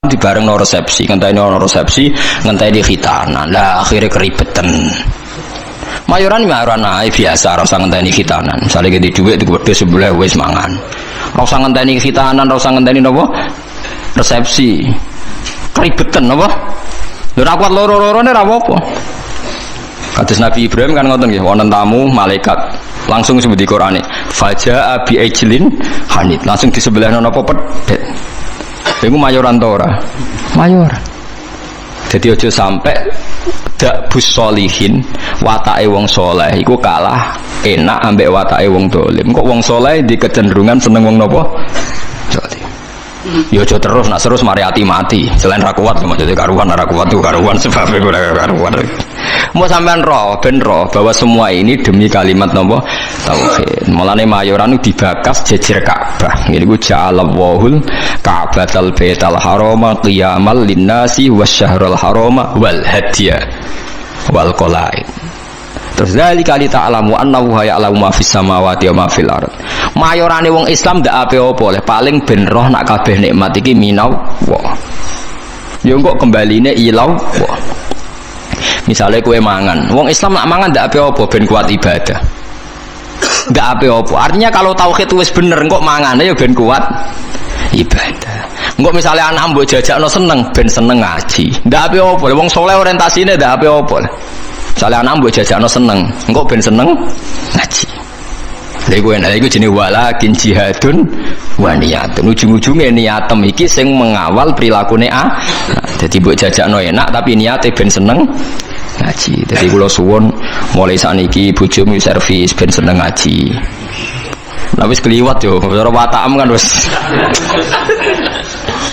di bareng no resepsi, ngenteni khitanan. Lah akhirnya keribetan. Mayoran ae biasa, ora usah ngenteni khitanan. Misale gede dhuwit digedhe sebelah wis mangan. Ora usah ngenteni khitanan, ora usah ngenteni napa? Resepsi. Keribetan napa? Lho ora kuat loro-lorone ora apa-apa. Kados Nabi Ibrahim kan ngoten nggih, wonten tamu malaikat langsung sebut di Qur'ane, faja'a bi ajlin hanid. Langsung di sebelahna napa pedhet. Iku mayoran to ora? Mayoran. Jadi aja sampai dak bus solihin watake wong soleh iku kalah enak ambek watake wong dolim. Kok wong soleh di kecenderungan seneng wong napa? Dolim. Ya aja terus nak terus mari mati. Selain ra kuat maksudnya karuan ra kuat tuh karuan sebabnya ora karuan. Mau sampean roh ben roh bahwa semua ini demi kalimat napa tauhid. Mulane mayoran dibakas jejer Ka'bah. Niku ja'alallahul Ka'batal Baital Harama qiyamal linnasi wasyahrul harama wal hadiya wal qalaid. Terus zalika li ta'lamu annahu ya'lamu ma fis samawati wa ma fil ard. Mayorane wong Islam ndak ape-apa oleh paling ben roh nak kabeh nikmat iki minau wa. Ya kok kembaline ilau wa. Misalnya kue mangan, wong Islam nak mangan ndak ape-apa ben kuat ibadah. Ndak ape-apa. Artinya kalau tauhid wis bener kok mangane ya ben kuat ibadah. Engko misalnya anak mbok jajakno seneng ben seneng ngaji. Ndak ape-apa. Wong saleh orientasine ndak ape-apa. Misalnya anak mbok jajakno seneng, engko ben seneng ngaji. Lha iku jenenge walakin jihadun wa niyatun. Ujung-ujunge niatem iki sing mengawal prilakune Dadi mbok jajakno enak tapi niate ben seneng ngaji. Jadi kula suwun mulai saniki bojomu servis ben seneng ngaji. Lah wis kliwat yo, ora watakmu kan wis.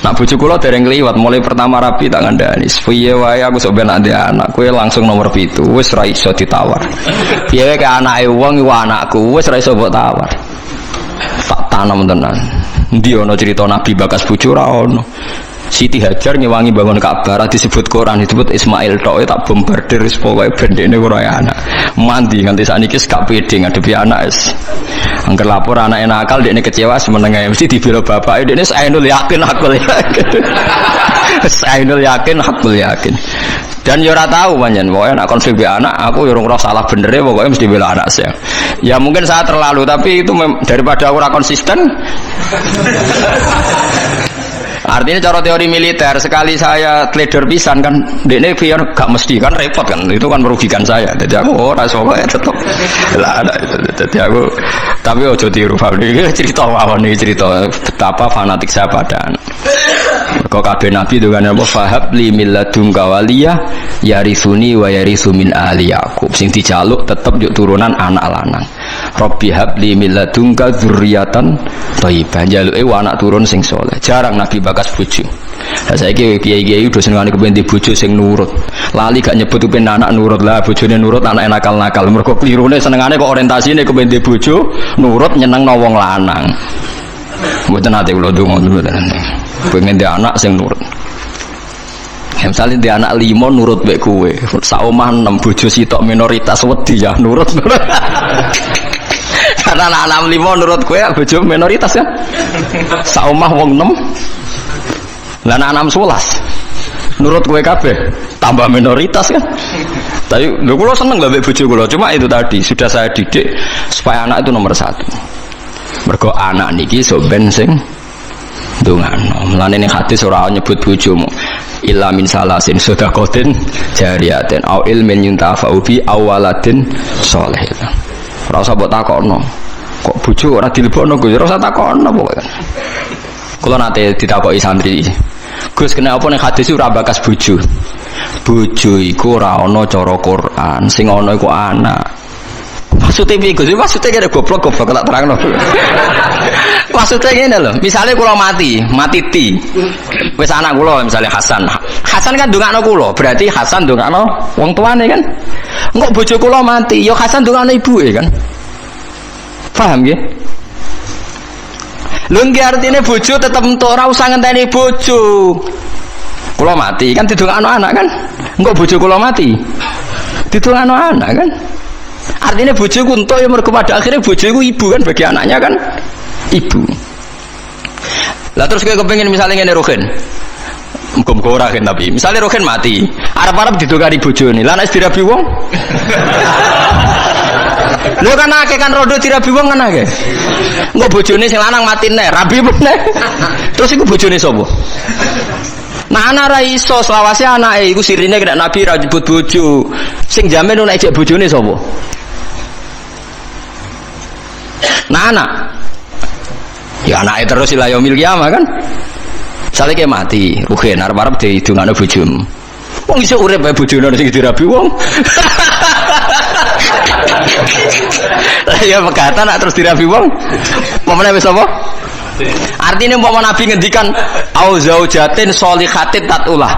Nak bojo kula dereng kliwat mulai pertama rapi tak ngandani. Piye wae aku sok ben anak kowe langsung nomor 7 wis ra iso ditawar. Piye wae ke anake wong iku anakku wis ra iso mbok tawar. Tak tanam tenan. Endi ana cerita Nabi bakas bojo ra ono. Siti Hajar ngewangi bangun Ka'bah disebut Quran disebut Ismail tok tak bombardir pokoke bendene ora anak. Mandi nganti sakniki gak pede ngadepi anak es. Angger lapor anake nakal dekne kecewa semenenge mesti dibela bapak dekne saenul yakin hakul yakin. Saenul yakin hakul yakin. Dan yo ora tahu pancen pokoke nek konflik be anak aku yo ora salah benere pokoke mesti bela anak saya. Ya mungkin saya terlalu tapi itu daripada aku ora konsisten. Artinya cara teori militer sekali saya trader pisan kan dekne biar gak mesti kan repot kan itu kan merugikan saya. Jadi aku ora soalnya tetep lah ada jadi aku tapi ojo tiru iki cerita mawon iki cerita betapa fanatik saya pada anak. Kok kabeh nabi dengan apa fahab li milladunka waliyah yarisuni wa yarisu min ali Yaqub sing dijaluk tetep yuk turunan anak lanang. Rabbi habli min ladunka dzurriatan thayyibah. Jaluke anak turun sing saleh. Jarang nabi bakas bojo. Lah saiki kiai-kiai udah senengane kepen di bojo sing nurut. Lali gak nyebut kepen anak nurut lah, bojone nurut anak nakal-nakal. Mergo klirune senengane kok orientasine kepen di bojo nurut nyenengno wong lanang. Mboten ate kula ndonga mboten. Pengen di anak sing nurut. Misalnya dia anak 5 nurut mbek kowe, sak omah 6 bojo sitok minoritas wedi ya nurut. Karena anak 5 nurut kowe bojo minoritas ya. Sak omah wong 6. Lah anak 11 nurut kowe kabeh, tambah minoritas kan. Tapi lho kula seneng lho mbek bojo kula, cuma itu tadi sudah saya didik supaya anak itu nomor 1. Mergo anak niki sok ben sing ndongano. Mulane ning hadis ora nyebut bojomu illa min salasin sedaqatin jariyatin au ilmin yuntafa'u bi awaladin sholih. Ora usah mbok takokno. Kok bojo ora dilebokno Gus? Ora usah takokno pokoke. Kula nate ditakoki santri. Gus kenapa ning hadis ora bakas bojo? Bojo iku ora ana cara Quran, sing ana iku anak. Maksudnya piye Gus? Maksudnya kira goblok tak terangno. Maksudnya ngene lho, misale kula mati ti. Wis anak kula misale Hasan. Hasan kan ndongakno kula, berarti Hasan ndongakno wong tuane kan. Engko bojo kula mati, ya Hasan ndongakno ibuke kan. Paham nggih? Lho nggih artine bojo tetep entuk ora usah ngenteni bojo. Kula mati kan didongakno anak kan. Engko bojo kula mati. Didongakno anak kan. Artinya bojoku entuk ya mergo pada akhirnya bojoku ibu kan bagi anaknya kan ibu. Lah terus kowe kepengin misalnya ngene Ruhin. hukum ora kan tapi. Misalnya rohen mati, arep-arep didokari bojone. Lah nek dirabi wong. Lho kan akeh kan rondo dirabi wong kan akeh. Engko bojone sing lanang mati nek rabi meneh. Terus iku bojone sapa? Nah anak ra iso selawase anake iku sirine kena Nabi ra nyebut bojo. Sing jamin nek ejek bojone sapa? Nah anak. Ya anake terus ila yaumil qiyamah kan. Sale ke mati, ruhen arep-arep didongakno bojomu. Wong iso urip bae bojone sing dirabi wong. Ya pegatan nak terus dirabi wong. Pemene wis apa? Artinya umpama Nabi ngendikan au zaujatin sholihatin tatulah.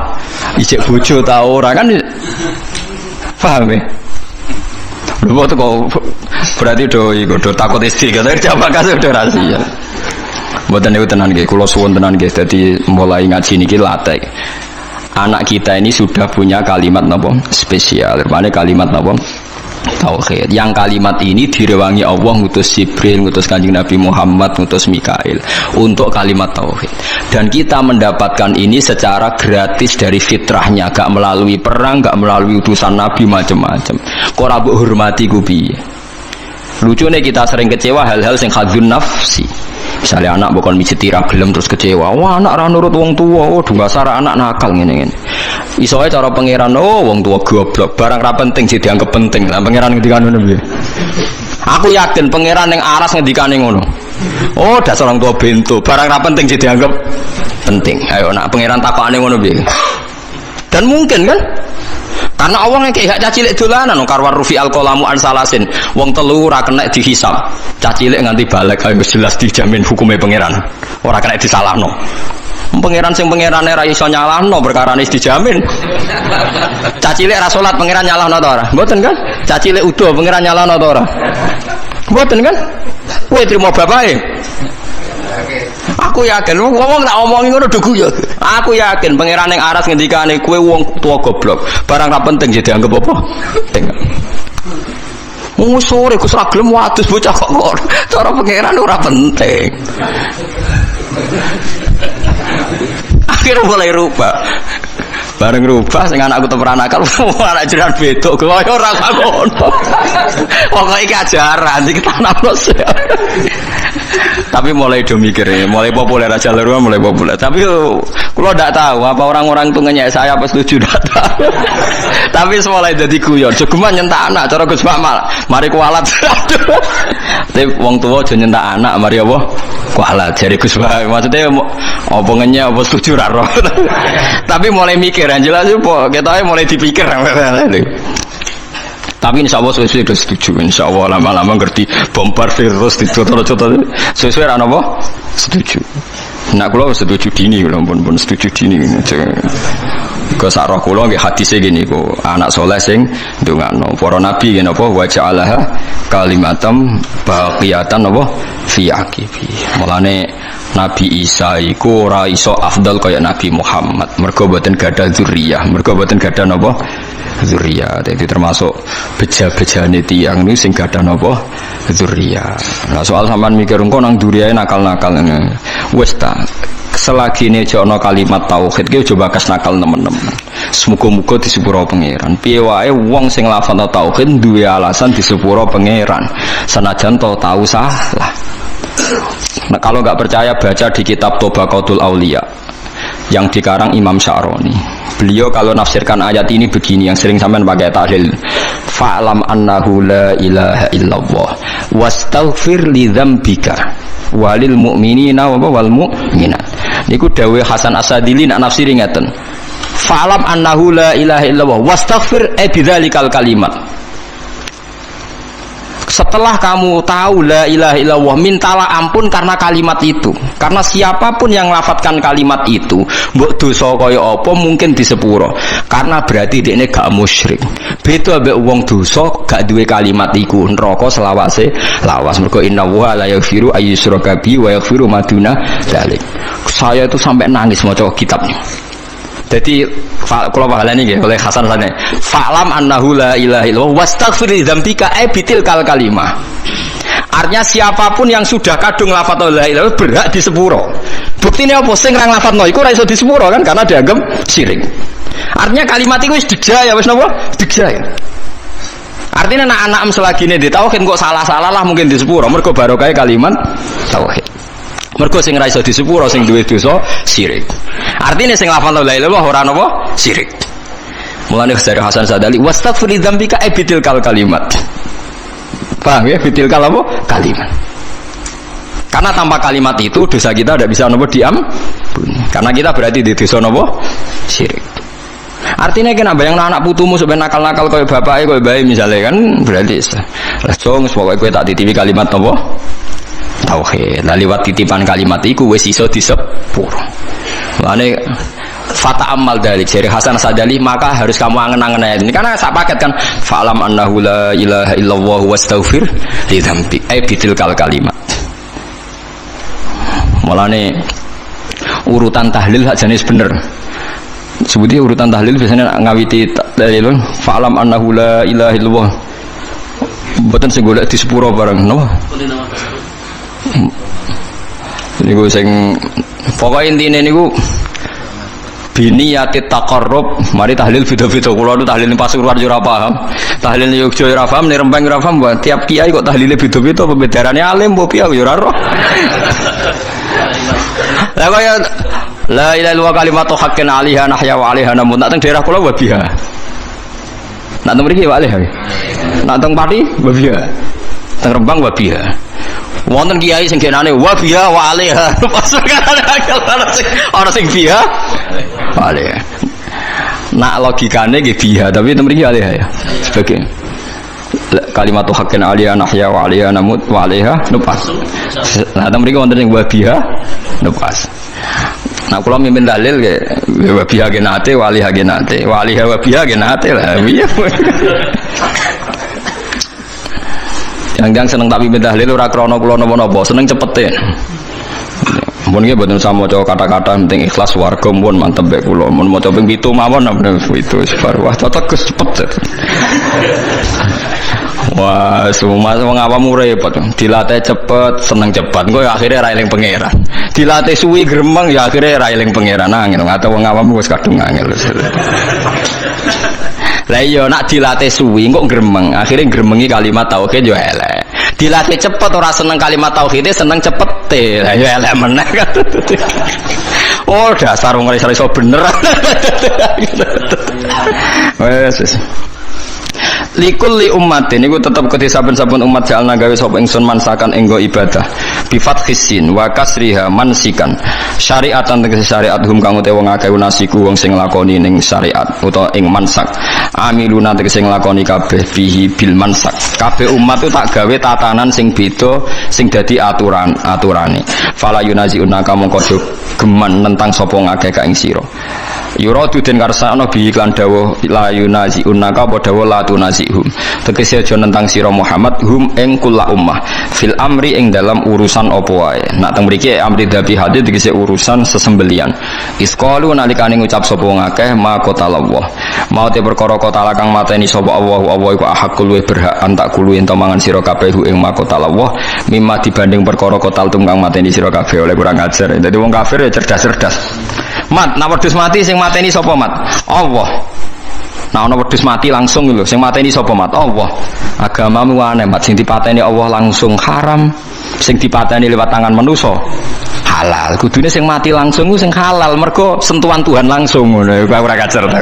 Ijek bojo ta ora kan? Paham ya? Lho kok berarti do takut istri kan jawab kasih do rahasia. Mboten niku tenan nggih, kula suwun tenan nggih. Dadi mulai ngaji niki latih. Anak kita ini sudah punya kalimat napa spesial. Rupane kalimat napa tauhid. Yang kalimat ini direwangi Allah ngutus Jibril, ngutus Kanjeng Nabi Muhammad, ngutus Mikail untuk kalimat tauhid. Dan kita mendapatkan ini secara gratis dari fitrahnya, gak melalui perang, gak melalui utusan Nabi macam-macam. Kok ora mbok hormati ku piye? Lucune kita sering kecewa hal-hal sing khadzun nafsi. Misalnya anak bukan mijeti ra gelem terus kecewa. Wah, anak ra nurut wong tua. Oh, dungasar anak nakal ngene-ngene. Iso ae cara pangeran, oh wong tua goblok, barang ra penting sih dianggap penting. Lah pangeran ngendikane ngono piye? Aku yakin pangeran ning aras ngendikane ngono. Oh, dasar orang tua bento, barang ra penting sih dianggap penting. Ayo nak pangeran takokane ngono piye? Dan mungkin kan? Karena Allah yang kayak cacilik dolanan, karwar rufi al-qalamu an salasin, wong telu ora kena dihisab, cacilik nganti balik, ayo jelas dijamin hukumnya pangeran, ora kena disalahno. Pangeran sing pangerane ra iso nyalahno perkara wis dijamin. Cacilik ra salat pangeran nyalahno ta ora? Mboten kan? Cacilik udo pangeran nyalahno ta ora? Mboten kan? Kowe trimo bapake. Aku yakin wong tak omongi ngono do guyu. Aku yakin pangeran ning aras ngendikane kowe wong tua goblok, barang ra penting jadi dianggap apa? Penting. Wong sore Gus ra gelem wadus bocah kok cara pangeran ora penting. Akhirnya mulai rubah. Bareng rubah sing anakku temeran akal anak jiran bedok kaya ora ngono. Pokoke iki ajaran iki tanamno. Tapi mulai do mikir, mulai populer aja lho, mulai populer. Tapi kula ndak tahu apa orang-orang itu ngenyek saya apa setuju ndak tahu. Tapi mulai dadi guyon, jogeman nyentak anak cara Gus Mamal. Mari kualat. Tapi wong tuwa aja nyentak anak, mari apa? Kualat jare Gus Mamal. Maksudnya apa ngenyek apa setuju ra roh. Tapi mulai mikir jelas apa ketoke mulai dipikir. Tapi insya Allah sesuai sudah setuju. Insya Allah lama-lama ngerti bombardir terus dicotot-cotot sesuai apa? Setuju. Nak kula setuju dini, kula pun setuju dini. Ke sarah kula nggih hadise gini kok anak soleh sing ndongakno para nabi ngene apa wa ja'alaha kalimatam baqiyatan apa fi aqibi. Mulane Nabi Isa iku ora iso afdal kaya Nabi Muhammad. Mergo boten gadah dzurriyyah, mergo boten gadah napa? Dzurriyyah. Dadi termasuk beja-bejane tiyang niku sing gadah napa? Dzurriyyah. Nah soal sampean mikir engko nang dzurriyyah nakal-nakal ngene. Wis ta selagi ini jono kalimat tauhid ki coba kas nakal teman-teman. Semoga-moga disepuro pangeran. Piye wae wong sing lafal tauhid duwe alasan disepuro pangeran. Senajan to tahu salah. Nah, kalau nggak percaya baca di kitab Tobaqatul Auliya yang dikarang Imam Sya'roni. Beliau kalau nafsirkan ayat ini begini yang sering sampean pakai tahlil. Fa'lam annahu la ilaha illallah wastaghfir li dzambika walil mu'minina wal mu'minat. Niku dawuh Hasan As-Sadili nak nafsiri ngeten. Fa'lam annahu la ilaha illallah wastaghfir bidzalikal kalimat. Setelah kamu tahu la ilaha illallah, mintalah ampun karena kalimat itu. Karena siapapun yang lafadzkan kalimat itu, mbok dosa kaya apa mungkin disepuro. Karena berarti dekne gak musyrik. Beda ambek wong dosa gak duwe kalimat iku, neraka selawase lawas. Mergo innallaha la yaghfiru ayyushraka bihi wa yaghfiru ma duna dzalik. Saya itu sampai nangis maca kitabnya. Jadi kalau pahalanya nggih oleh Hasan Sane. Fa'lam annahu la ilaha illallah wastaghfir li dzambika bitil kal kalimah. Artinya siapapun yang sudah kadung lafadz la ilaha illallah berhak di sepuro. Buktinya apa? Sing ngrang lafadz no iku ora iso di sepuro kan karena dianggap syirik. Artinya kalimat itu wis digaya wis napa? Digaya. Artinya anak-anak selagi ini di tauhid kok salah-salah lah mungkin di sepuro. Mergo barokah kalimat tauhid. Mergo sing ra iso di sepuro sing duwe dosa syirik. Artinya sing lafal la ilaha illallah ora napa syirik. Mulane dari Hasan Sadali wastaghfir dzambika bitil kalimat. Paham ya bitil apa? Kalimat. Karena tanpa kalimat itu dosa kita tidak bisa napa diampuni. Karena kita berarti di dosa napa syirik. Artinya kena bayang anak putumu sebenarnya nakal-nakal kaya bapaknya kaya bayi misalnya kan berarti lah jong pokoknya gue tak titipi kalimat apa tauhid lah liwat titipan kalimat itu wis iso disepur makanya fata amal dari jari Hasan Sadali maka harus kamu angen-angen ini karena sak paket kan fa'lam annahu la ilaha illallah wastaghfir li dzambi bitil kalimat mulane urutan tahlil hak jenis bener sebuti urutan tahlil biasanya ngawiti dalilun fa'lam annahu la ilaha illallah mboten sing golek di sepuro bareng no niku sing pokoke intine niku biniyati taqarrub mari tahlil beda-beda kula nu tahlil Pasuruan yo ora paham tahlil Yogya yo ora paham ning Rembang ora paham tiap kiai kok tahlile beda-beda pembedarane alim mbok piye yo ora roh lah kaya la ilaha illallah kalimatu haqqin 'alaiha nahya wa 'alaiha namut nak teng daerah kula wabiha nak teng mriki wabiha nak teng Pati wabiha teng Rembang wabiha wonten kiai sing genane wabiha wa 'alaiha ana sing biha wa 'alaiha nak logikane nggih biha tapi teng mriki 'alaiha ya sebagai kalimatu haqqin 'alaiha nahya wa 'alaiha namut wa 'alaiha nupas nah teng mriki wonten sing wabiha nupas. Nah kalau mimpin dalil ke wabiha genate waliha genate waliha wabiha genate lah iya yang seneng tak mimpin dalil ora krana kula napa-napa seneng cepete mun nggih mboten sama maca kata-kata penting ikhlas warga mun mantep bae kula mun maca ping 7 mawon itu sebar wah cocok cepet wah semua wong awam repot dilatih cepet seneng cepet engko akhirnya ra eling pangeran dilatih suwi gremeng ya akhirnya ra eling pangeran angel atau wong awam wis kadung angel lah iya nak dilatih suwi kok gremeng akhirnya gremengi kalimat tauhid yo elek dilatih cepet ora seneng kalimat tauhid seneng cepete lah yo elek meneh kan oh dasar wong iso bener wes likulli ummatin niku tetep kedhe saben-saben umat jalna gawe sapa ingsun mansakan enggo ibadah bi fathhisin wa kasriha mansikan syariatan tegese syariat hum kang utawa wong akeh nasiku wong sing nglakoni ning syariat utawa ing mansak amiluna tegese nglakoni kabeh bihi bil mansak kabeh umat itu tak gawe tatanan sing beda sing dadi aturane fala yunaziuna kamu kodho geman nentang sapa ngakeh ka ing sira yuradu den karsana bi iklan dawuh la yunaziuna ka padha la tunazihum tegese aja nentang sira Muhammad hum ing kula ummah fil amri ing dalam urusan apa wae nak teng mriki amri dabi hadis tegese urusan sesembelian isqalu nalikane ngucap sapa wong akeh ma qatallah mau te perkara qatala kang mateni sapa Allah iku ahakul we berhak antak kulu ento mangan sira kabeh ing ma qatallah mimma dibanding perkara qatal tum kang mateni sira kabeh oleh kurang ajar dadi wong kafir ya cerdas-cerdas mat nak wedhus mati sing mateni sapa mat Allah nah ana wedhus mati langsung lho sing mateni sapa mat Allah agamamu aneh mat sing dipateni Allah langsung haram sing dipateni lewat tangan manusa halal kudune sing mati langsung ku sing halal mergo sentuhan Tuhan langsung ngono ora kacer ta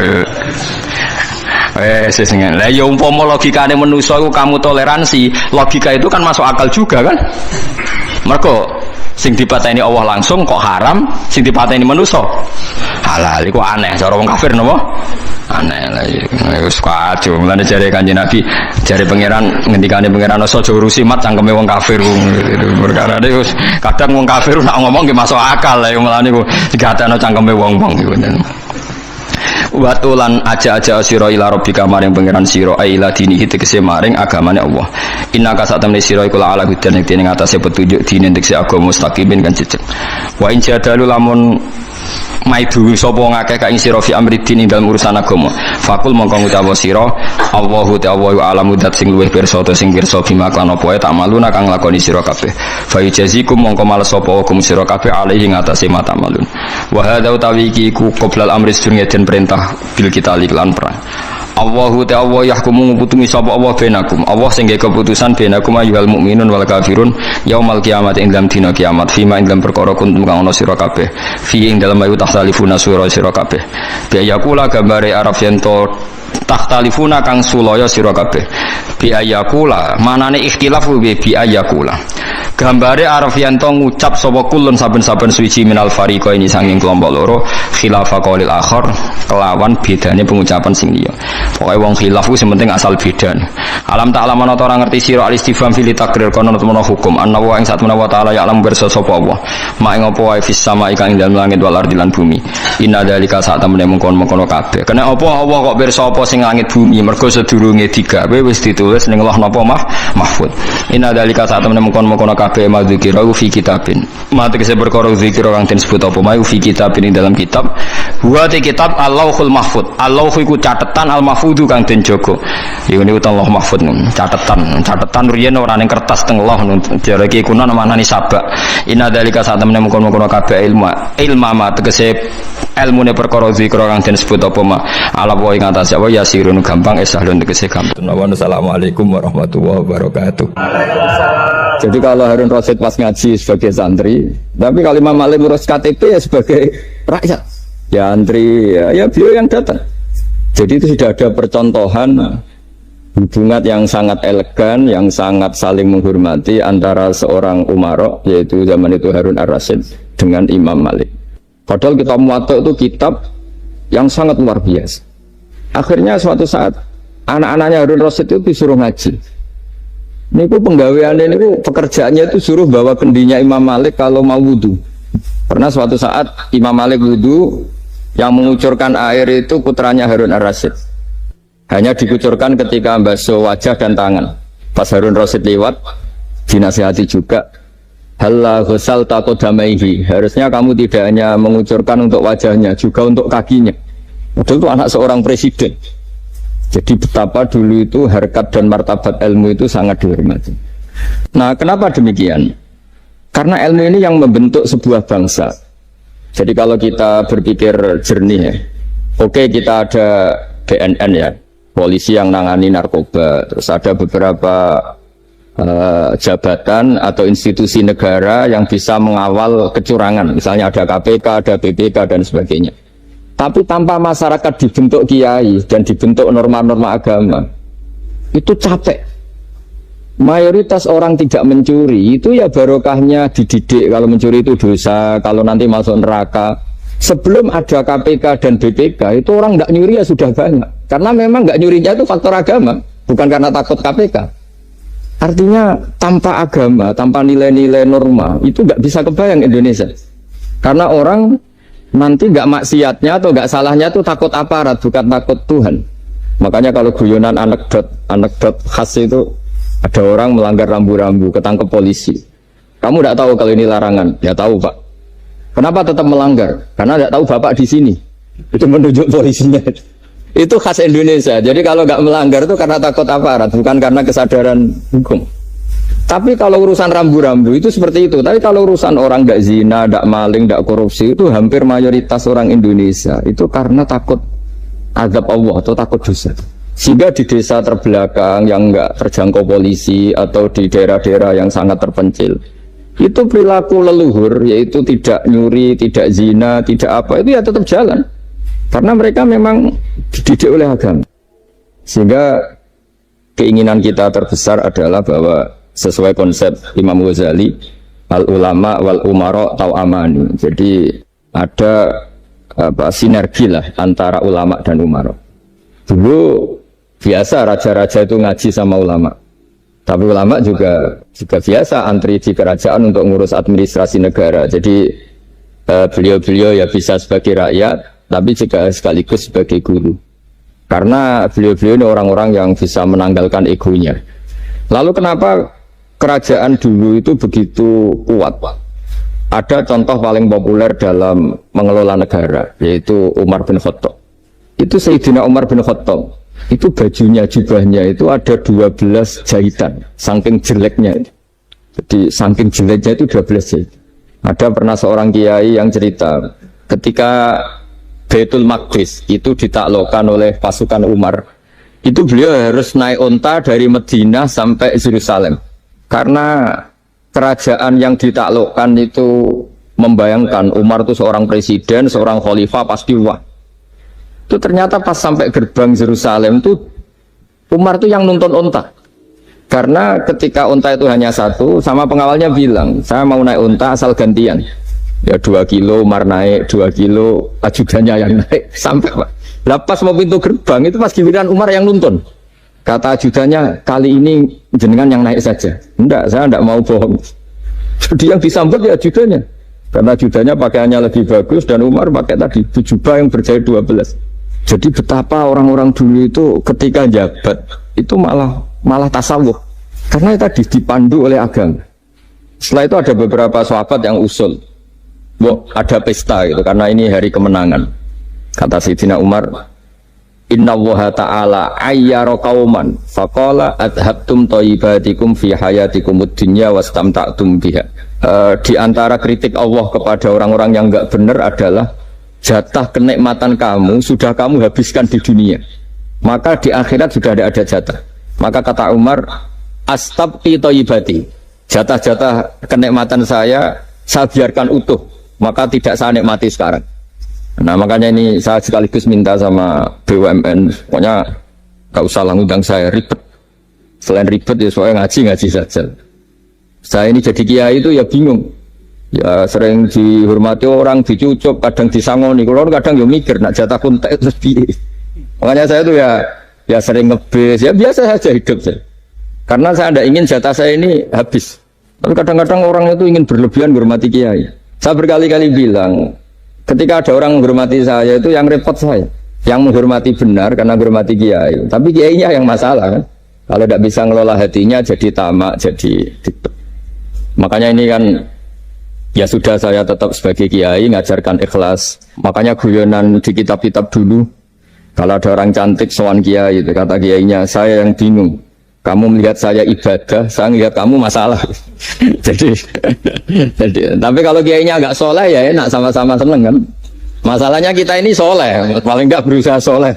wes sing lha ya umpama logikane manusa iku kamu toleransi logika itu kan masuk akal juga kan mergo sing dipateni Allah langsung kok haram sing dipateni manusa halal iku aneh cara wong kafir napa aneh lah wis kacau mulane jare Kanjeng Nabi jare pangeran ngendikane pangeran aja urusi mat cangkeme wong kafir perkara iki kadang wong kafir nak ngomong nggih masuk akal lah mulane ku digateno cangkeme wong-wong iku watulan aja-aja sira ila rabbika maring pangeran sira ila dinihi tegese maring agamane Allah innaka satamne sira iku ala hudan ing atase petunjuk dine tegese agama mustaqimin kan jejeg wa in jadalu lamun maidu sapa ngakeh ka ing sira fi amridin ing dalem urusan agama fakul mongko ngucap sira Allahu ta'ala alamu dat sing luwih pirsa ta sing pirsa bima kan apa tak maluna kang lakoni sira kabeh fa yajazikum mongko males sapa hukum sira kabeh alaihi ngatasi mata malun wa hadza utawi iki ku qoblal amri sedurunge den perintah bil kita lan perang Allahu ta'ala yahkumu nguputumi sapa Allah benakum Allah sing gawe keputusan benakum ayyuhal mukminun wal kafirun yaumal kiamat ing dalam dina kiamat fima ing dalam perkara kuntum kang ana sira kabeh fi ing dalam ayu tahtalifuna sira kabeh biayakula gambare araf yen to tahtalifuna kang sulaya sira kabeh biayakula manane ikhtilaf bi biayakula gambare araf yen to ngucap sapa kulun saben-saben suci minal fariqa ini sanging kelompok loro khilafa qaulil akhar kelawan bedane pengucapan sing liya pokoke wong khilaf ku sementing asal beda alam tak alam ana ora ngerti sira al-istifham fil takrir kono temono hukum anna wa ing satuna wa taala ya alam bersa sapa Allah mak ing apa wae fis sama ing dalem langit wal ardi lan bumi inna dalika sak temene mengkon-mengkon kabeh kena apa Allah kok pirsa apa sing langit bumi mergo sedurunge digawe wis ditulis ning Allah napa mahfud inna dalika sak temene mengkon-mengkon kabeh madzikira fi kitabin mate kese perkara zikir kang disebut apa mau fi kitabin ing dalam kitab wa te kitab Allahul mahfud Allah iku catetan al mahfudu kang den jaga iku niku Allah mahfud catetan riyen ora ning kertas teng Allah jare iki kuna manani sabak inna dalika sak temene mengkon-mengkon kabeh ilma ma tegese ilmune perkara zikir kang den disebut apa ma ala wa ing atas apa yasirun gampang esahlun tegese gampang assalamualaikum warahmatullahi wabarakatuh. Jadi kalau Harun Rasid pas ngaji sebagai santri, tapi kalau Imam Malik ngurus KTP ya sebagai rakyat, ya antri, ya beliau yang datang. Jadi itu sudah ada percontohan hubungan yang sangat elegan, yang sangat saling menghormati antara seorang umara, yaitu zaman itu Harun Ar-Rasyid dengan Imam Malik. Padahal kitab Muwatta itu kitab yang sangat luar biasa. Akhirnya suatu saat anak-anaknya Harun Rasyid itu disuruh ngaji. Niku penggaweannya niku pekerjaannya itu suruh bawa kendinya Imam Malik kalau mau wudu. Pernah suatu saat Imam Malik wudu, yang mengucurkan air itu putranya Harun Ar-Rasyid. Hanya dikucurkan ketika membasuh wajah dan tangan. Pas Harun Rasyid lewat, dinasihati juga. Halla ghusal taqodamaihi. Harusnya kamu tidak hanya mengucurkan untuk wajahnya, juga untuk kakinya. Itu anak seorang presiden. Jadi betapa dulu itu harkat dan martabat ilmu itu sangat dihormati. Nah, kenapa demikian? Karena ilmu ini yang membentuk sebuah bangsa. Jadi kalau kita berpikir jernih ya, oke, kita ada BNN ya, polisi yang nangani narkoba, terus ada beberapa jabatan atau institusi negara yang bisa mengawal kecurangan, misalnya ada KPK, ada BPK dan sebagainya. Tapi tanpa masyarakat dibentuk kiai dan dibentuk norma-norma agama, itu capek. Mayoritas orang tidak mencuri, itu ya barokahnya dididik kalau mencuri itu dosa, kalau nanti masuk neraka. Sebelum ada KPK dan BPK, itu orang tidak nyuri ya sudah banyak. Karena memang nggak nyurinya itu faktor agama, bukan karena takut KPK. Artinya tanpa agama, tanpa nilai-nilai norma, itu nggak bisa kebayang Indonesia. Karena orang nanti nggak maksiatnya atau nggak salahnya itu takut aparat, bukan takut Tuhan. Makanya kalau guyonan anekdot khas itu, ada orang melanggar rambu-rambu, ketangkep polisi. Kamu tidak tahu kalau ini larangan? Ya tahu Pak. Kenapa tetap melanggar? Karena tidak tahu Bapak di sini. Itu menunjuk polisinya. Itu khas Indonesia. Jadi kalau nggak melanggar itu karena takut aparat, bukan karena kesadaran hukum. Tapi kalau urusan rambu-rambu itu seperti itu. Tapi kalau urusan orang nggak zina, nggak maling, nggak korupsi, itu hampir mayoritas orang Indonesia itu karena takut azab Allah atau takut dosa. Sehingga di desa terbelakang yang nggak terjangkau polisi atau di daerah-daerah yang sangat terpencil, itu perilaku leluhur, yaitu tidak nyuri, tidak zina, tidak apa, itu ya tetap jalan. Karena mereka memang dididik oleh agama. Sehingga keinginan kita terbesar adalah bahwa sesuai konsep Imam Ghazali, al ulama wal umara tau'amani. Jadi ada sinergi lah antara ulama dan umara. Dulu biasa raja-raja itu ngaji sama ulama. Tapi ulama juga biasa antri di kerajaan untuk ngurus administrasi negara. Jadi beliau-beliau ya bisa sebagai rakyat, tapi juga sekaligus sebagai guru. Karena beliau-beliau ini orang-orang yang bisa menanggalkan egonya. Lalu kenapa kerajaan dulu itu begitu kuat? Ada contoh paling populer dalam mengelola negara, yaitu Umar bin Khattab. Itu Sayyidina Umar bin Khattab, itu bajunya, jubahnya itu ada 12 jahitan, saking jeleknya. Jadi saking jeleknya itu 12 jahitan. Ada pernah seorang kiai yang cerita, ketika Baitul Maqdis itu ditaklukkan oleh pasukan Umar, itu beliau harus naik onta dari Madinah sampai Yerusalem. Karena kerajaan yang ditaklukkan itu membayangkan Umar itu seorang presiden, seorang khalifah, pasti wah. Itu ternyata pas sampai gerbang Yerusalem itu Umar itu yang nuntun onta. Karena ketika onta itu hanya satu, sama pengawalnya bilang, saya mau naik onta asal gantian. Ya 2 kilo Umar naik, 2 kilo ajudannya yang naik sampai Pak. Lepas mau pintu gerbang itu pas giliran Umar yang nuntun. Kata ajudannya, kali ini jenengan yang naik saja. Enggak, saya enggak mau bohong. Jadi yang disambut ya ajudannya. Karena ajudannya pakaiannya lebih bagus dan Umar pakai tadi jubah yang berjahit 12. Jadi betapa orang-orang dulu itu ketika jabat itu malah tasawuf. Karena tadi dipandu oleh agama. Setelah itu ada beberapa sahabat yang usul. Ada pesta gitu karena ini hari kemenangan. Kata Sayyidina Umar, Inna Allaha ta'ala ayyara qauman faqala adhabtum thayyibatikum fi hayatikum ad-dunya wastamta'tum biha. Di antara kritik Allah kepada orang-orang yang enggak benar adalah jatah kenikmatan kamu sudah kamu habiskan di dunia. Maka di akhirat sudah ada jatah. Maka kata Umar, astabqi thayyibati. Jatah-jatah kenikmatan saya biarkan utuh. Maka tidak saya nikmati sekarang. Nah makanya ini saya sekaligus minta sama BUMN, pokoknya gak usah ngundang saya, ribet. Selain ribet ya soalnya ngaji saja. Saya ini jadi kiai itu ya bingung. Ya sering dihormati orang, dicucuk, kadang disangoni. Kalau kadang ya mikir, nak jatah kontak terus piye. Makanya saya itu ya sering ngebes, ya biasa saja hidup saya. Karena saya tidak ingin jatah saya ini habis. Tapi kadang-kadang orang itu ingin berlebihan menghormati kiai. Saya berkali-kali bilang, ketika ada orang menghormati saya itu yang repot saya, yang menghormati benar karena menghormati kiai. Tapi kiainya yang masalah kan. Kalau tidak bisa ngelola hatinya jadi tamak, jadi ribet. Makanya ini kan ya sudah saya tetap sebagai kiai ngajarkan ikhlas. Makanya guyonan di kitab-kitab dulu, kalau ada orang cantik sowan kiai itu kata kiainya, saya yang bingung. Kamu melihat saya ibadah, saya melihat kamu masalah. jadi, tapi kalau kiainya agak soleh ya enak, sama-sama seneng kan. Masalahnya kita ini soleh, paling enggak berusaha soleh.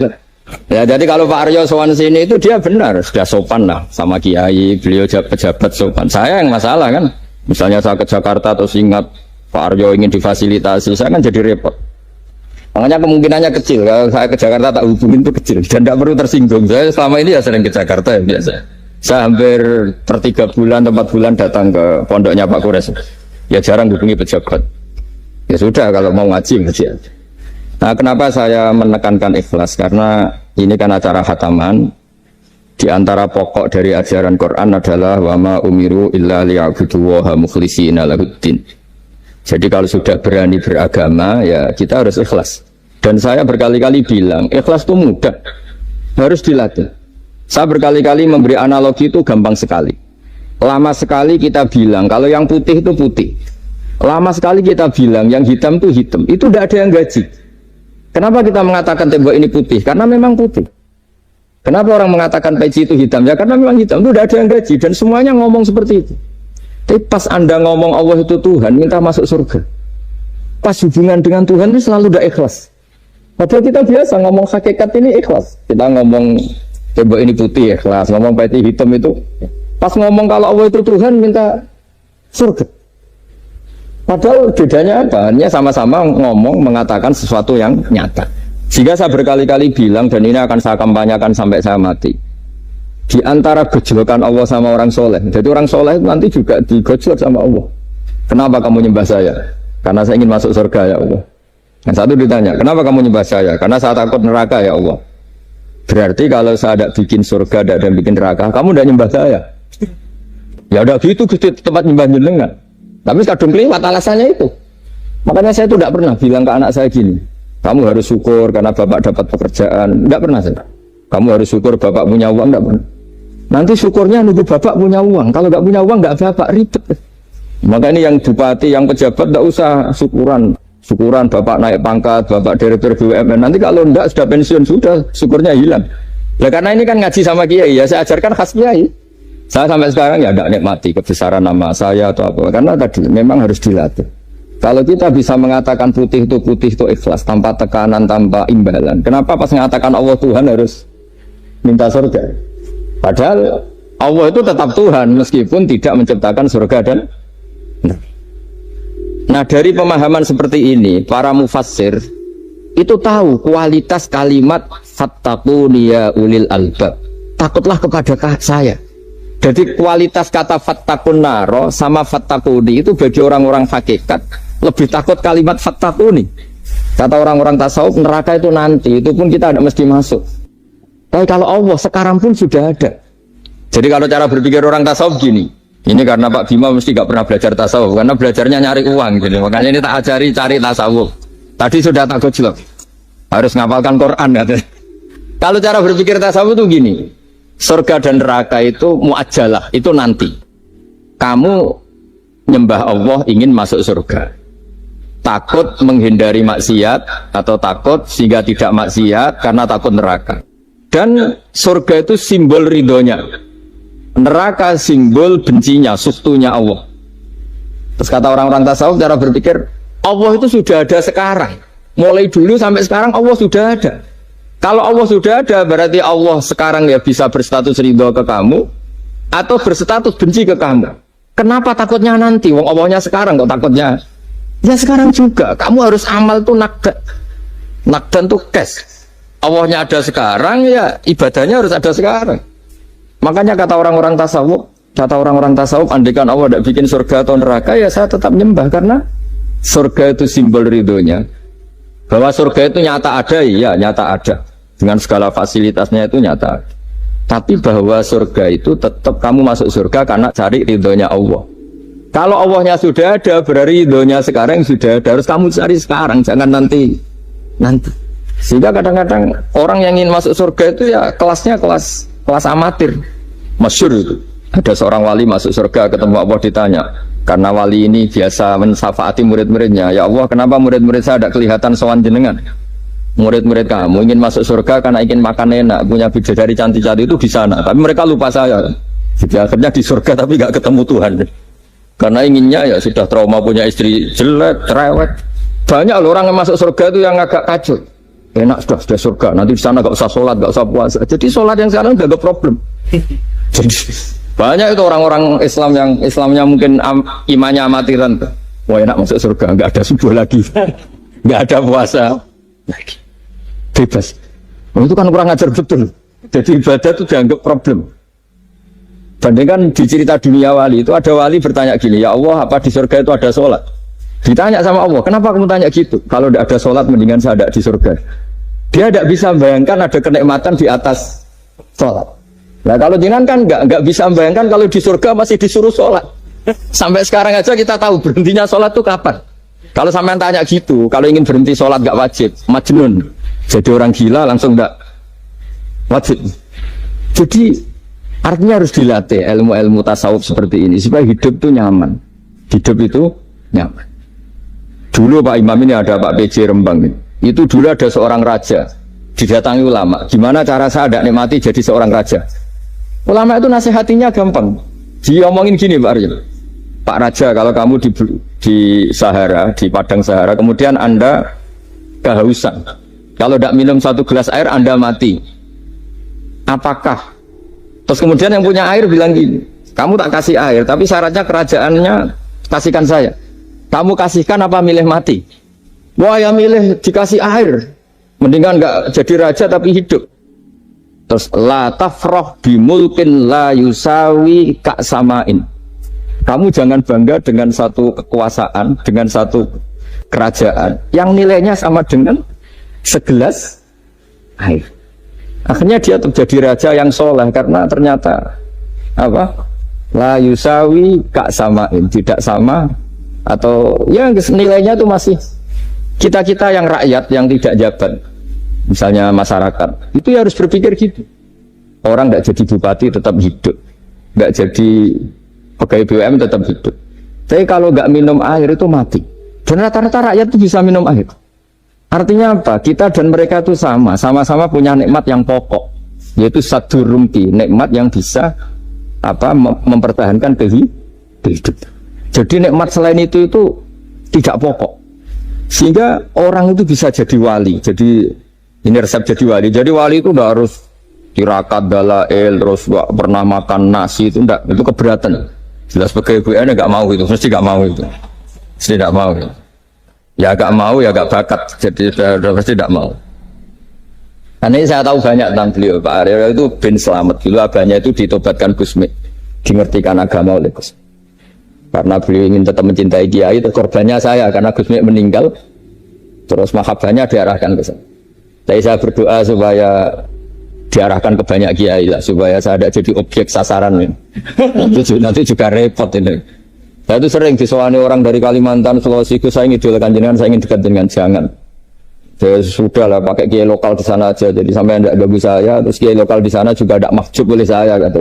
Ya jadi kalau Pak Aryo sowan sini itu dia benar, sudah sopan lah sama kiai, beliau pejabat sopan. Saya yang masalah kan. Misalnya saya ke Jakarta terus ingat Pak Aryo ingin difasilitasi, saya kan jadi repot. Makanya kemungkinannya kecil, kalau saya ke Jakarta tak hubungin itu kecil dan tidak perlu tersinggung. Saya selama ini ya sering ke Jakarta ya biasa. Saya hampir per 3 bulan atau 4 bulan datang ke pondoknya Pak Kures. Ya jarang hubungi pejabat. Ya sudah kalau mau ngaji aja. Nah kenapa saya menekankan ikhlas? Karena ini kan acara khataman. Di antara pokok dari ajaran Quran adalah wa ma umiru illa liya'budullaha mukhlishina lahuddin. Jadi kalau sudah berani beragama ya kita harus ikhlas. Dan saya berkali-kali bilang ikhlas itu mudah, harus dilatih. Saya berkali-kali memberi analogi itu gampang sekali. Lama sekali kita bilang kalau yang putih itu putih. Lama sekali kita bilang yang hitam itu hitam. Itu tidak ada yang gaji. Kenapa kita mengatakan tembok ini putih? Karena memang putih. Kenapa orang mengatakan peci itu hitam? Ya karena memang hitam. Itu tidak ada yang gaji dan semuanya ngomong seperti itu. Tapi pas Anda ngomong Allah itu Tuhan, minta masuk surga. Pas hubungan dengan Tuhan itu selalu tidak ikhlas. Padahal kita biasa ngomong hakikat ini ikhlas. Kita ngomong tembok ini putih ikhlas, ngomong peci hitam itu. Pas ngomong kalau Allah itu Tuhan, minta surga. Padahal bedanya apa? Hanya sama-sama ngomong mengatakan sesuatu yang nyata. Sehingga saya berkali-kali bilang dan ini akan saya kampanyakan sampai saya mati. Di antara gejolokan Allah sama orang soleh. Jadi orang soleh itu nanti juga digojlok sama Allah. Kenapa kamu nyembah saya? Karena saya ingin masuk surga ya Allah. Yang satu ditanya, kenapa kamu nyembah saya? Karena saya takut neraka ya Allah. Berarti kalau saya tidak bikin surga, tidak bikin neraka, kamu tidak nyembah saya. Ya udah gitu tempat nyembah jenengan. Tapi kadung kelewat alasannya itu. Makanya saya itu tidak pernah bilang ke anak saya gini, kamu harus syukur karena bapak dapat pekerjaan. Tidak pernah saya. Kamu harus syukur bapak punya uang, tidak pernah. Nanti syukurnya nunggu bapak punya uang. Kalau nggak punya uang nggak bapak ribet. Maka ini yang bupati, yang pejabat tidak usah syukuran bapak naik pangkat, bapak direktur BUMN. Nanti kalau tidak sudah pensiun sudah syukurnya hilang. Nah, karena ini kan ngaji sama kiai ya, saya ajarkan khas kiai. Saya sampai sekarang ya tidak nikmati kebesaran nama saya atau apa, karena tadi memang harus dilatih. Kalau kita bisa mengatakan putih itu ikhlas tanpa tekanan, tanpa imbalan. Kenapa pas mengatakan Allah Tuhan harus minta surga? Padahal Allah itu tetap Tuhan meskipun tidak menciptakan surga dan nah dari pemahaman seperti ini para mufassir itu tahu kualitas kalimat fattaquni ya ulil albab, takutlah kepada saya. Jadi kualitas kata fattaqun naro sama fattaquni itu bagi orang-orang hakikat lebih takut kalimat fattaquni. Kata orang-orang tasawuf neraka itu nanti, itu pun kita tidak mesti masuk. Tapi kalau Allah sekarang pun sudah ada. Jadi kalau cara berpikir orang tasawuf gini, ini karena Pak Bima mesti gak pernah belajar tasawuf, karena belajarnya nyari uang gitu. Makanya ini tak ajari cari tasawuf. Tadi sudah tak gojlok, harus ngapalkan Quran katanya. Kalau cara berpikir tasawuf itu gini, surga dan neraka itu muajalah, itu nanti. Kamu nyembah Allah ingin masuk surga, takut menghindari maksiat atau takut sehingga tidak maksiat karena takut neraka. Dan surga itu simbol ridhonya, neraka simbol bencinya, sukhtunya Allah. Terus kata orang-orang tasawuf cara berpikir, Allah itu sudah ada sekarang, mulai dulu sampai sekarang Allah sudah ada. Kalau Allah sudah ada berarti Allah sekarang ya bisa berstatus ridho ke kamu atau berstatus benci ke kamu. Kenapa takutnya nanti? Wong Allahnya sekarang kok takutnya? Ya sekarang juga. Kamu harus amal tuh nakdan. Nakdan tuh cash. Allahnya ada sekarang ya ibadahnya harus ada sekarang. Makanya kata orang-orang tasawuf, andaikan Allah tidak bikin surga atau neraka ya saya tetap nyembah karena surga itu simbol ridhonya. Bahwa surga itu nyata ada, iya nyata ada. Dengan segala fasilitasnya itu nyata. Tapi bahwa surga itu tetap kamu masuk surga karena cari ridhonya Allah. Kalau Allahnya sudah ada, berarti ridhonya sekarang sudah ada. Harus kamu cari sekarang, jangan nanti. Sehingga kadang-kadang orang yang ingin masuk surga itu ya kelasnya kelas amatir. Masyhur itu. Ada seorang wali masuk surga ketemu Allah ditanya. Karena wali ini biasa mensafaati murid-muridnya. Ya Allah, kenapa murid-murid saya tidak kelihatan sowan jenengan? Murid-murid kamu ingin masuk surga karena ingin makan enak, punya bidadari cantik-cantik itu di sana. Tapi mereka lupa saya. Jadi akhirnya di surga tapi nggak ketemu Tuhan. Karena inginnya ya sudah trauma punya istri jelek, cerewet. Banyak loh orang yang masuk surga itu yang agak kacau. Enak sudah surga. Nanti di sana nggak usah sholat, nggak usah puasa. Jadi sholat yang sekarang nggak ada problem. Jadi banyak itu orang-orang Islam yang Islamnya mungkin imannya amatiran. Wah enak masuk surga, nggak ada subuh lagi, nggak ada puasa lagi, bebas. Itu kan kurang ajar betul. Jadi ibadah itu dianggap problem. Bandingkan di cerita dunia wali itu ada wali bertanya gini, ya Allah apa di surga itu ada sholat? Ditanya sama Allah, kenapa kamu tanya gitu? Kalau tidak ada sholat mendingan saya ada di surga. Dia tidak bisa bayangkan ada kenikmatan di atas sholat. Nah kalau jangan kan nggak bisa membayangkan kalau di surga masih disuruh sholat. Sampai sekarang aja kita tahu berhentinya sholat itu kapan. Kalau sampean tanya gitu, kalau ingin berhenti sholat nggak wajib, majnun, jadi orang gila langsung nggak wajib. Jadi artinya harus dilatih ilmu-ilmu tasawuf seperti ini supaya hidup itu nyaman. Hidup itu nyaman. Dulu Pak Imam ini ada Pak PJ Rembang ini. Itu dulu ada seorang raja didatangi ulama. Gimana cara saya tidak nikmati jadi seorang raja? Ulama itu nasihatinya gampang. Dia omongin gini Pak Arya. Pak Raja, kalau kamu di Sahara, di padang Sahara, kemudian Anda kehausan. Kalau tidak minum satu gelas air, Anda mati. Apakah? Terus kemudian yang punya air bilang gini, kamu tak kasih air, tapi syaratnya kerajaannya kasihkan saya. Kamu kasihkan apa milih mati? Wah ya milih dikasih air. Mendingan nggak jadi raja tapi hidup. Terus la tafrah bimulkin la yusawi ka'samain. Kamu jangan bangga dengan satu kekuasaan, dengan satu kerajaan yang nilainya sama dengan segelas air. Akhirnya dia terjadi raja yang soleh karena ternyata apa? La yusawi ka'samain, tidak sama atau ya nilainya itu masih kita-kita yang rakyat yang tidak jabat. Misalnya masyarakat, itu ya harus berpikir gitu. Orang nggak jadi bupati tetap hidup, nggak jadi pegawai BUMN tetap hidup. Tapi kalau nggak minum air itu mati. Dan rata-rata rakyat itu bisa minum air. Artinya apa? Kita dan mereka itu sama-sama punya nikmat yang pokok, yaitu satu rumpi, nikmat yang bisa mempertahankan kehidupan. Jadi nikmat selain itu tidak pokok. Sehingga orang itu bisa jadi wali. Jadi ini resep jadi wali. Jadi wali itu udah harus tirakat dalail, terus gak pernah makan nasi, itu enggak, itu keberatan. Jelas sebagai ibu nggak mau itu, mesti nggak mau itu, mesti nggak mau. Ya nggak mau, ya nggak bakat, jadi sudah pasti nggak mau. Karena ini saya tahu banyak tentang beliau. Pak Aryo itu bin selamat dulu, abahnya itu ditobatkan Gusmi, dimengertikan agama oleh Gusmi. Karena beliau ingin tetap mencintai Kiai, itu korbannya saya karena Gusmi meninggal, terus mahabbahnya diarahkan ke saya. Tapi saya berdoa supaya diarahkan ke banyak kiai lah, supaya saya tidak jadi objek sasaran ini. nanti juga repot ini. Saya itu sering disewani orang dari Kalimantan, Sulawesi, saya ingin idolakan jenengan, saya ingin dekat dengan jangan. Saya sudah lah pakai kiai lokal di sana aja, jadi sampai tidak ganggu saya. Terus kiai lokal di sana juga tidak mahjub oleh saya, kata.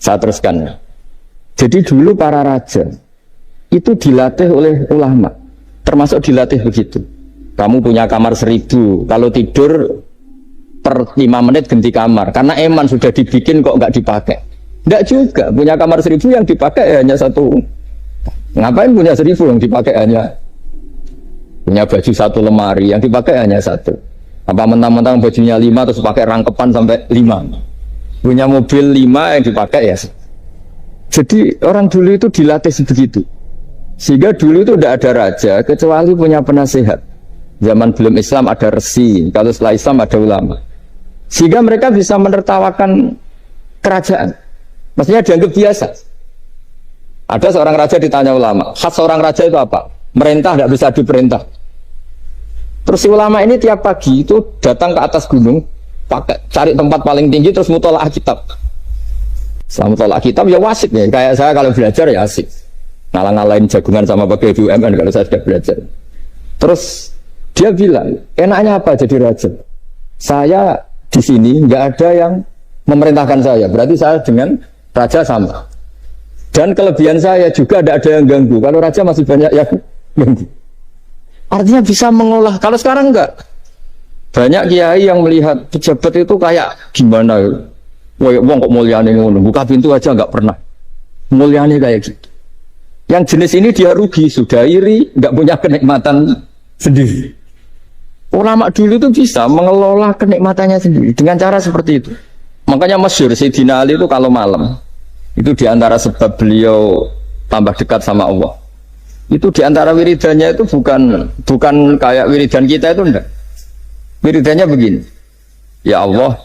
Saya teruskan. Jadi dulu para raja itu dilatih oleh ulama, termasuk dilatih begitu. Kamu punya kamar 1000, kalau tidur per 5 menit ganti kamar, karena eman sudah dibikin kok nggak dipakai. Nggak juga, punya kamar 1000 yang dipakai hanya 1. Ngapain punya 1000 yang dipakai hanya, punya baju 1 lemari yang dipakai hanya 1. Apa mentang-mentang bajunya 5 terus pakai rangkepan sampai 5. Punya mobil 5 yang dipakai ya. Jadi orang dulu itu dilatih begitu. Sehingga dulu itu tidak ada raja kecuali punya penasehat. Zaman belum Islam ada resi, kalau setelah Islam ada ulama. Sehingga mereka bisa menertawakan kerajaan. Maksudnya dianggap biasa. Ada seorang raja ditanya ulama, khas seorang raja itu apa? Merintah tidak bisa diperintah. Terus si ulama ini tiap pagi itu datang ke atas gunung, cari tempat paling tinggi terus mutolaah kitab. Setelah mutolaah kitab ya wasit ya. Kayak saya kalau belajar ya asik. Ngalang-ngalain jagungan sama pakai BUMN kalau saya sudah belajar. Terus dia bilang, enaknya apa jadi raja? Saya di sini nggak ada yang memerintahkan saya, berarti saya dengan raja sama. Dan kelebihan saya juga tidak ada yang ganggu. Kalau raja masih banyak yang ganggu. Artinya bisa mengolah. Kalau sekarang enggak. Banyak kiai yang melihat pejabat itu kayak gimana? Wong kok mulyane ngono, buka pintu aja nggak pernah. Mulyane kayak gitu. Yang jenis ini dia rugi, sudah iri, nggak punya kenikmatan sendiri. Ulama dulu itu bisa mengelola kenikmatannya sendiri dengan cara seperti itu. Makanya masyhur Sayyidina Ali itu kalau malam itu diantara sebab beliau tambah dekat sama Allah. Itu diantara wiridannya itu bukan kayak wiridan kita itu enggak. Wiridannya begini. Ya Allah,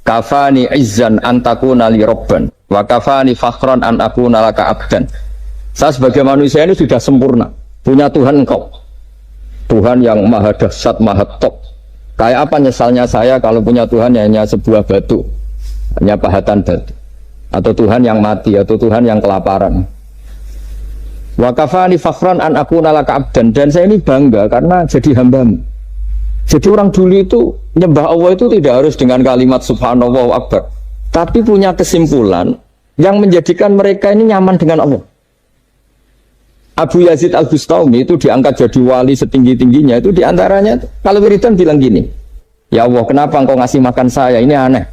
kafani izzan an takuna li rabban wa kafani fakhran an akuna laka abdan. Saya sebagai manusia ini sudah sempurna, punya Tuhan engkau. Tuhan yang maha dahsyat, maha top. Kayak apa nyesalnya saya kalau punya Tuhan yang hanya sebuah batu, hanya pahatan batu, atau Tuhan yang mati, atau Tuhan yang kelaparan. Wa kafani fakhran an akuna laka abdan, dan saya ini bangga karena jadi hambamu. Jadi orang dulu itu nyembah Allah itu tidak harus dengan kalimat subhanallah wa akbar, tapi punya kesimpulan yang menjadikan mereka ini nyaman dengan Allah. Abu Yazid Al-Bustami itu diangkat jadi wali setinggi-tingginya, itu diantaranya kalau wiridan bilang gini, ya Allah kenapa engkau ngasih makan saya, ini aneh.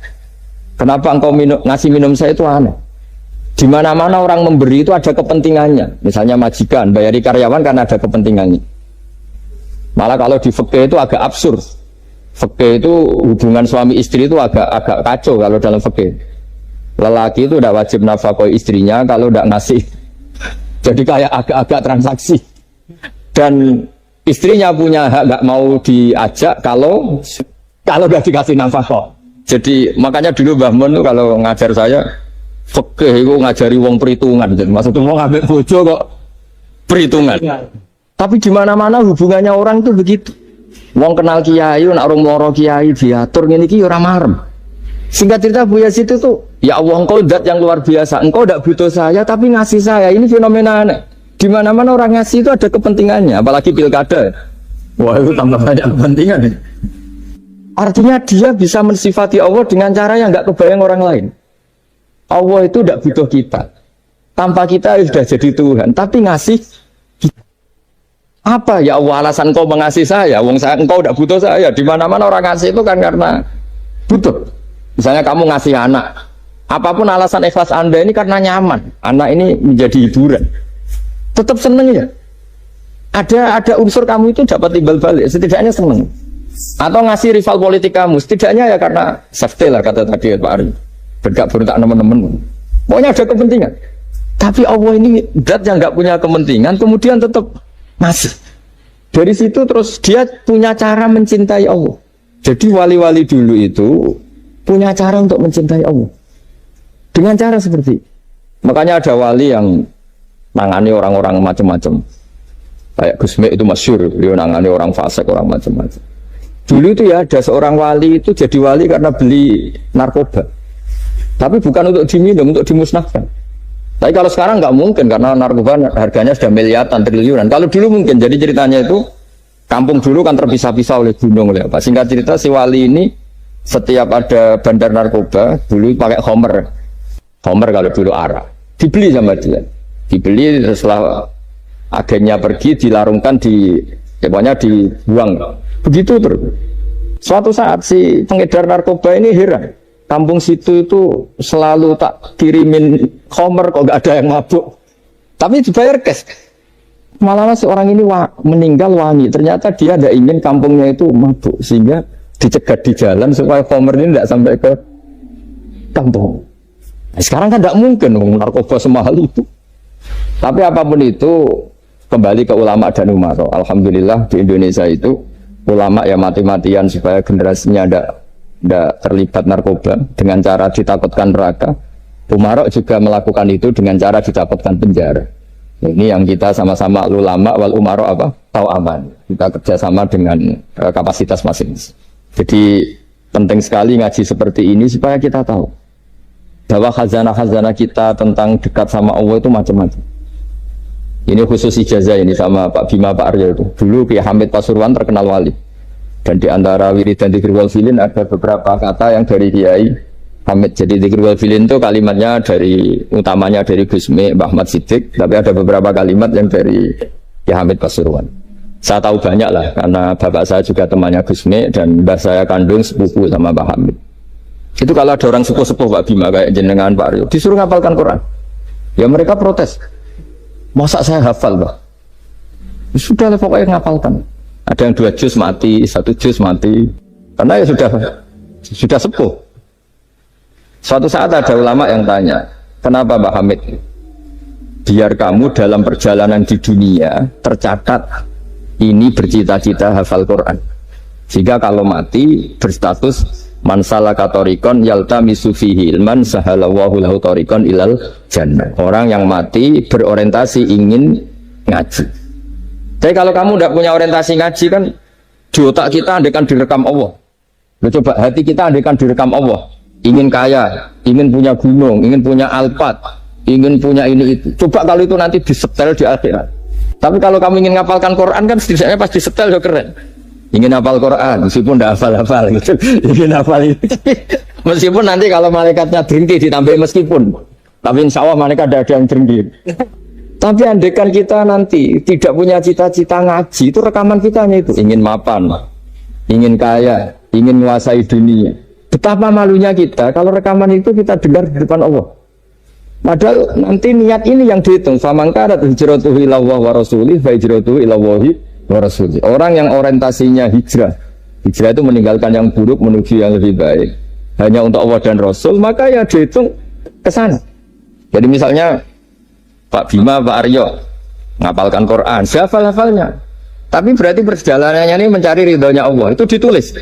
Kenapa engkau ngasih minum saya, itu aneh. Di mana-mana orang memberi itu ada kepentingannya. Misalnya majikan bayari karyawan karena ada kepentingannya. Malah kalau di fikih itu agak absurd. Fikih itu hubungan suami istri itu agak kacau kalau dalam fikih. Lelaki itu tidak wajib nafkah istrinya kalau tidak ngasih. Jadi kayak agak-agak transaksi. Dan istrinya punya hak nggak mau diajak kalau nggak dikasih nafkah. Jadi makanya dulu Mbah Mun kalau ngajar saya fikih itu ngajari wong perhitungan. Jadi maksudnya mau ngambil bojo kok perhitungan. Tapi di mana-mana hubungannya orang itu begitu. Wong kenal kiai, nak orang loro kiai diatur ngene iki ora marem. Singkat cerita Bu Yazid itu ya Allah engkau zat yang luar biasa. Engkau tidak butuh saya tapi ngasih saya. Ini fenomena aneh. Di mana-mana orang ngasih itu ada kepentingannya, apalagi pilkada. Wah, itu tambah banyak kepentingan. Artinya dia bisa mensifati Allah dengan cara yang nggak kebayang orang lain. Allah itu tidak butuh kita. Tanpa kita sudah jadi Tuhan, tapi ngasih apa ya Allah alasan kau mengasihi saya? Wong saya engkau tidak butuh saya. Di mana-mana orang ngasih itu kan karena butuh. Misalnya kamu ngasih anak, apapun alasan ikhlas Anda ini karena nyaman. Anak ini menjadi hiburan. Tetap seneng ya. Ada unsur kamu itu dapat timbal balik, setidaknya seneng. Atau ngasih rival politik kamu, setidaknya ya karena safety lah kata tadi Pak Ari. Bergabung tak teman-teman. Pokoknya ada kepentingan. Tapi Allah ini zat yang nggak punya kepentingan, kemudian tetap ngasih. Dari situ terus dia punya cara mencintai Allah. Jadi wali-wali dulu itu punya cara untuk mencintai Allah. Dengan cara seperti itu. Makanya ada wali yang nangani orang-orang macam-macam. Kayak Gusme itu masyhur, beliau nangani orang fasik, orang macam-macam. Dulu itu ya ada seorang wali itu jadi wali karena beli narkoba. Tapi bukan untuk diminum, untuk dimusnahkan. Tapi kalau sekarang nggak mungkin karena narkoba harganya sudah miliaran, triliunan. Kalau dulu mungkin. Jadi ceritanya itu kampung dulu kan terpisah-pisah oleh gunung, oleh apa. Singkat cerita si wali ini setiap ada bandar narkoba dulu pakai homer kalau dulu arah. Dibeli sama dia. Dibeli setelah agennya pergi dilarungkan pokoknya dibuang. Begitu terus. Suatu saat si pengedar narkoba ini heran. Kampung situ itu selalu tak kirimin homer kok gak ada yang mabuk. Tapi dibayar cash. Malah seorang ini meninggal wangi. Ternyata dia tidak ingin kampungnya itu mabuk sehingga dicegat di jalan supaya homer ini tidak sampai ke kampung. Nah, sekarang kan tidak mungkin narkoba semahal itu. Tapi apapun itu kembali ke ulama dan umaro. Alhamdulillah di Indonesia itu ulama ya mati-matian supaya generasinya tidak terlibat narkoba dengan cara ditakutkan neraka. Umaro juga melakukan itu dengan cara ditakutkan penjara. Ini yang kita sama-sama ulama wal umaro apa? Tahu aman. Kita kerjasama dengan kapasitas masing-masing. Jadi penting sekali ngaji seperti ini supaya kita tahu bahwa khazanah-khazanah kita tentang dekat sama Allah itu macam-macam. Ini khusus ijazah ini sama Pak Bima Pak Aryo itu. Dulu Kiai Hamid Pasuruan terkenal wali. Dan di antara wirid dan dzikir wal filin ada beberapa kata yang dari Kiai Hamid. Jadi dzikir wal filin itu kalimatnya utamanya dari Gusme Mbah Ahmad Siddiq, tapi ada beberapa kalimat yang dari Kiai Hamid Pasuruan. Saya tahu banyak lah karena bapak saya juga temannya Gusme dan mbah saya kandung sepupu sama Mbah Hamid. Itu kalau ada orang sepuh-sepuh Pak Bima kayak jenengan Pak Aryo disuruh ngapalkan Quran. Ya mereka protes. Masa saya hafal Pak? Sudah lah pokoknya ngapalkan. Ada yang 2 juz mati, 1 juz mati. Karena ya sudah sepuh. Suatu saat ada ulama yang tanya, kenapa Mbak Hamid? Biar kamu dalam perjalanan di dunia tercatat ini bercita-cita hafal Quran. Sehingga kalau mati berstatus man salaka tariqan yaltamisu fihi ilman sahalallahu lahu tariqan ilal jannah. Orang yang mati berorientasi ingin ngaji. Tapi kalau kamu tidak punya orientasi ngaji kan di otak kita andaikan direkam Allah. Loh, coba hati kita andaikan direkam Allah. Ingin kaya, ingin punya gunung, ingin punya Alphard, ingin punya ini itu. Coba kalau itu nanti disetel di akhirat. Tapi kalau kamu ingin ngapalkan Quran kan setidaknya pas disetel udah keren. Ingin hafal Quran, meskipun tidak hafal-hafal gitu. Ingin hafal itu. Meskipun nanti kalau malaikatnya drengki ditambah meskipun. Tapi insya Allah malaikat ada yang drengki. Tapi andaikan kita nanti tidak punya cita-cita ngaji, itu rekaman kita hanya itu. Ingin mapan, ingin kaya, ingin menguasai dunia. Betapa malunya kita kalau rekaman itu kita dengar di depan Allah. Padahal nanti niat ini yang dihitung. Famangkarat hijratuhu ilallah wa rasulih fa hijratuhu ilallahi wa rasulih. Orang yang orientasinya hijrah itu meninggalkan yang buruk menuju yang lebih baik hanya untuk Allah dan Rasul, maka ya dihitung ke sana. Jadi misalnya Pak Bima, Pak Aryo ngapalkan Quran, hafal-hafalnya. Tapi berarti perjalanannya ini mencari ridhonya Allah, itu ditulis.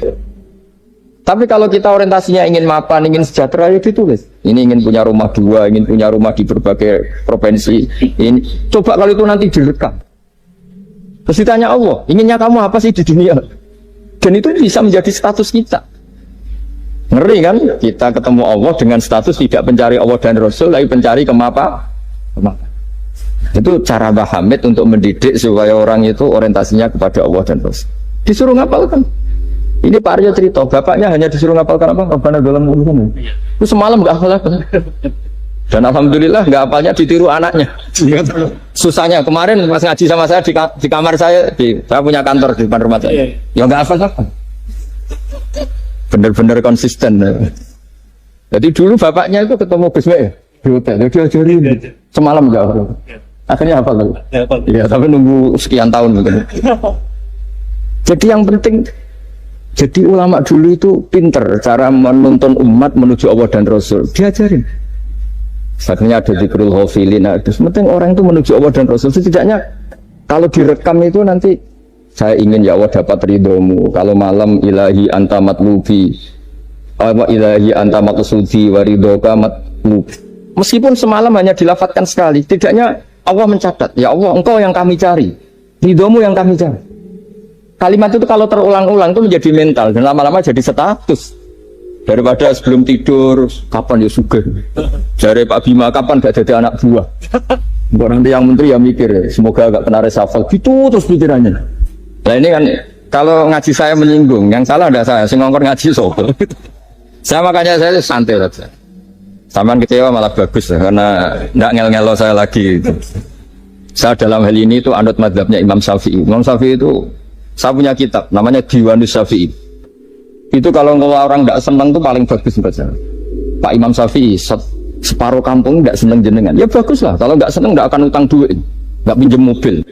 Tapi kalau kita orientasinya ingin mapan, ingin sejahtera, ya ditulis. Ini ingin punya rumah 2, ingin punya rumah di berbagai provinsi. Ini coba kalau itu nanti direkam. Terus ditanya Allah, inginnya kamu apa sih di dunia? Dan itu bisa menjadi status kita. Ngeri kan? Kita ketemu Allah dengan status tidak pencari Allah dan Rasul, tapi pencari kemapan. Itu cara Mbah Hamid untuk mendidik supaya orang itu orientasinya kepada Allah dan Rasul. Disuruh ngapalkan. Ini Pak Aryo cerita, bapaknya hanya disuruh ngapalkan apa? Rabbana dalam ulum. Itu semalam nggak hafal. Dan alhamdulillah nggak hafalnya ditiru anaknya. Susahnya kemarin pas ngaji sama saya di kamar saya, saya punya kantor di depan rumah saya. Ya nggak hafal apa. Bener-bener konsisten. Jadi dulu bapaknya itu ketemu Gus Mek di hotel, dia diajarin semalam nggak hafal. Akhirnya hafal lagi. Iya, tapi nunggu sekian tahun mungkin. Jadi yang penting, jadi ulama dulu itu pinter cara menuntun umat menuju Allah dan Rasul. Diajarin. Akhirnya ada zikrul ghafilin. Penting orang itu menuju Allah dan Rasul. Setidaknya kalau direkam itu nanti saya ingin ya Allah dapat ridhomu. Kalau malam ilahi anta matlubi, wa ilahi anta maksudi wa ridhoka matlubi. Meskipun semalam hanya dilafatkan sekali, tidaknya Allah mencatat, ya Allah engkau yang kami cari, ridhomu yang kami cari. Kalimat itu kalau terulang-ulang itu menjadi mental dan lama-lama jadi status. Daripada sebelum tidur, kapan ya sugih? Jare Pak Bima, kapan gak jadi anak buah? Mbok nanti yang menteri ya mikir, semoga gak kena reshuffle. Gitu terus pikirannya. Nah ini kan kalau ngaji saya menyinggung, yang salah ada saya, sing ngongkor ngaji sopo. Saya makanya saya santai saja. Samaan kecewa malah bagus karena nggak ngel-ngelo saya lagi. Saya dalam hal ini itu anut mazhabnya Imam Syafi'i. Imam Syafi'i itu saya punya kitab namanya Diwanus Syafi'i. Itu kalau orang nggak senang tuh paling bagus baca. Pak Imam Syafi'i separuh kampung nggak seneng jenengan. Ya bagus lah. Kalau nggak seneng nggak akan utang duit, nggak pinjam mobil.